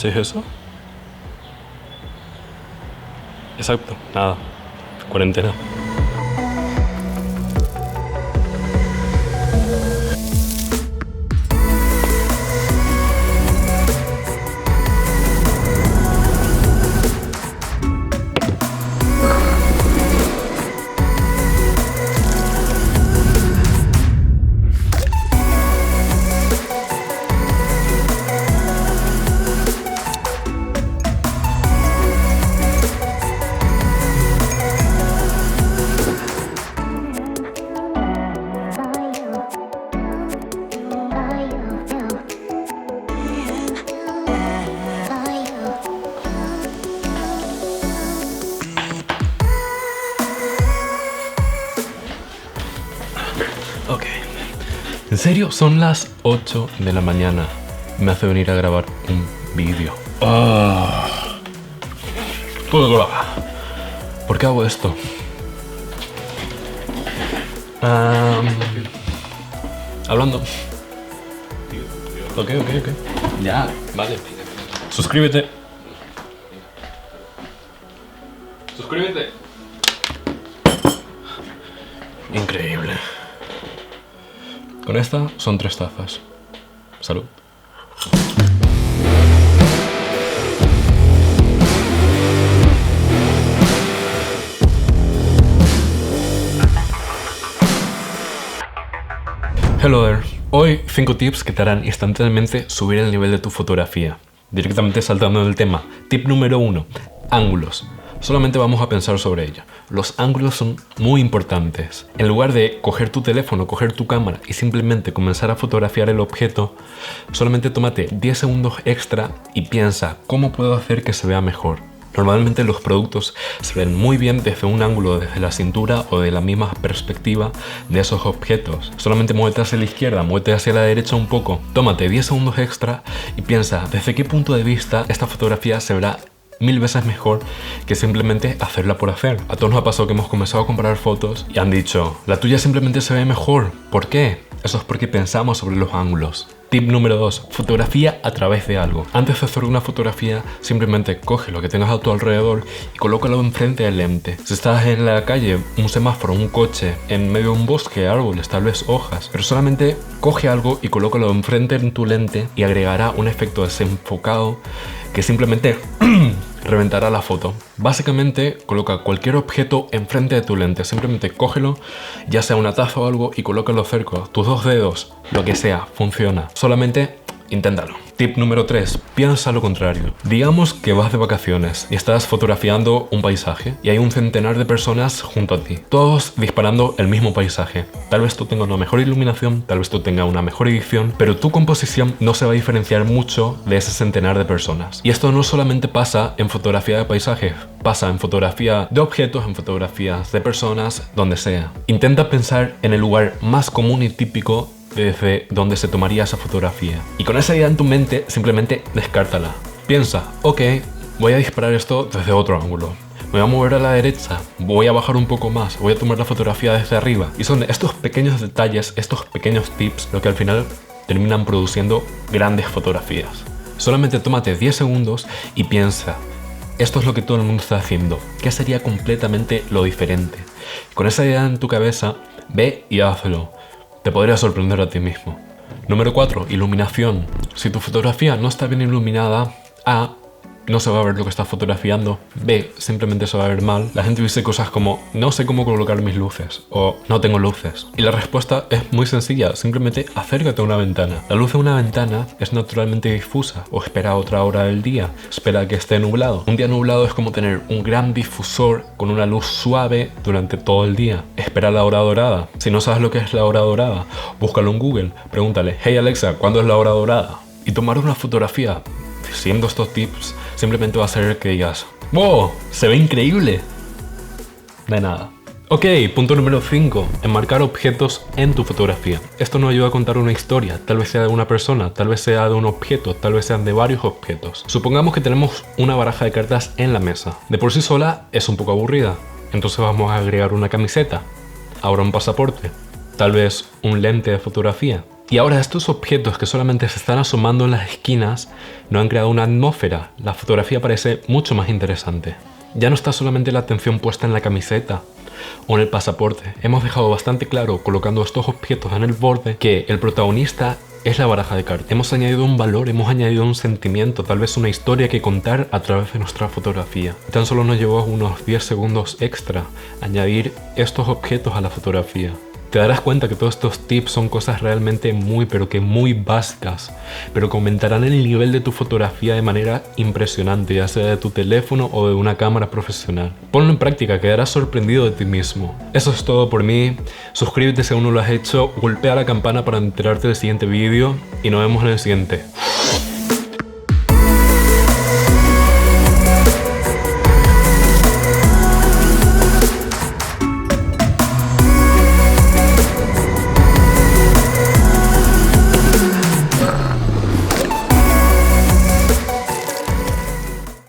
¿Qué es eso? Exacto, nada. Cuarentena. Ok. En serio, son las 8 de la mañana. Me hace venir a grabar un vídeo. ¿Por qué hago esto? Hablando. Ok. Ya. Vale. Suscríbete. Increíble. Con esta son 3 tazas. Salud. Hello there. Hoy 5 tips que te harán instantáneamente subir el nivel de tu fotografía. Directamente saltando del tema. Tip número 1. Ángulos. Solamente vamos a pensar sobre ello. Los ángulos son muy importantes. En lugar de coger tu teléfono, coger tu cámara y simplemente comenzar a fotografiar el objeto, solamente tómate 10 segundos extra y piensa cómo puedo hacer que se vea mejor. Normalmente los productos se ven muy bien desde un ángulo, desde la cintura o de la misma perspectiva de esos objetos. Solamente muévete hacia la izquierda, muévete hacia la derecha un poco. Tómate 10 segundos extra y piensa desde qué punto de vista esta fotografía se verá 1000 veces mejor que simplemente hacerla por hacer. A todos nos ha pasado que hemos comenzado a comparar fotos y han dicho, la tuya simplemente se ve mejor. ¿Por qué? Eso es porque pensamos sobre los ángulos. Tip número 2. Fotografía a través de algo. Antes de hacer una fotografía, simplemente coge lo que tengas a tu alrededor y colócalo enfrente del lente. Si estás en la calle, un semáforo, un coche, en medio de un bosque, árboles, tal vez hojas, pero solamente coge algo y colócalo enfrente en tu lente y agregará un efecto desenfocado que simplemente reventará la foto. Básicamente, coloca cualquier objeto enfrente de tu lente. Simplemente cógelo, ya sea una taza o algo, y colócalo cerca. Tus 2 dedos, lo que sea, funciona. Solamente inténtalo. Tip número 3. Piensa lo contrario. Digamos que vas de vacaciones y estás fotografiando un paisaje y hay un centenar de personas junto a ti, todos disparando el mismo paisaje. Tal vez tú tengas una mejor iluminación, tal vez tú tengas una mejor edición, pero tu composición no se va a diferenciar mucho de ese centenar de personas. Y esto no solamente pasa en fotografía de paisajes, pasa en fotografía de objetos, en fotografías de personas, donde sea. Intenta pensar en el lugar más común y típico desde donde se tomaría esa fotografía. Y con esa idea en tu mente, simplemente descártala. Piensa, ok, voy a disparar esto desde otro ángulo. Me voy a mover a la derecha, voy a bajar un poco más, voy a tomar la fotografía desde arriba. Y son estos pequeños detalles, estos pequeños tips, lo que al final terminan produciendo grandes fotografías. Solamente tómate 10 segundos y piensa, esto es lo que todo el mundo está haciendo. ¿Qué sería completamente lo diferente? Con esa idea en tu cabeza, ve y hazlo. Te podría sorprender a ti mismo. Número 4. Iluminación. Si tu fotografía no está bien iluminada, A. No se va a ver lo que estás fotografiando. B. Simplemente se va a ver mal. La gente dice cosas como, no sé cómo colocar mis luces, o no tengo luces. Y la respuesta es muy sencilla, simplemente acércate a una ventana. La luz de una ventana es naturalmente difusa, o espera otra hora del día, espera que esté nublado. Un día nublado es como tener un gran difusor con una luz suave durante todo el día. Espera la hora dorada. Si no sabes lo que es la hora dorada, búscalo en Google, pregúntale, hey Alexa, ¿cuándo es la hora dorada? Y tomar una fotografía siguiendo estos tips simplemente va a hacer que digas, ¡wow! ¡Se ve increíble! De nada. Ok, punto número 5. Enmarcar objetos en tu fotografía. Esto nos ayuda a contar una historia. Tal vez sea de una persona, tal vez sea de un objeto, tal vez sean de varios objetos. Supongamos que tenemos una baraja de cartas en la mesa. De por sí sola es un poco aburrida. Entonces vamos a agregar una camiseta. Ahora un pasaporte. Tal vez un lente de fotografía. Y ahora estos objetos que solamente se están asomando en las esquinas no han creado una atmósfera. La fotografía parece mucho más interesante. Ya no está solamente la atención puesta en la camiseta o en el pasaporte. Hemos dejado bastante claro, colocando estos objetos en el borde, que el protagonista es la baraja de cartas. Hemos añadido un valor, hemos añadido un sentimiento, tal vez una historia que contar a través de nuestra fotografía. Tan solo nos llevó unos 10 segundos extra añadir estos objetos a la fotografía. Te darás cuenta que todos estos tips son cosas realmente muy básicas, pero que aumentarán el nivel de tu fotografía de manera impresionante, ya sea de tu teléfono o de una cámara profesional. Ponlo en práctica, quedarás sorprendido de ti mismo. Eso es todo por mí. Suscríbete si aún no lo has hecho, golpea la campana para enterarte del siguiente vídeo y nos vemos en el siguiente.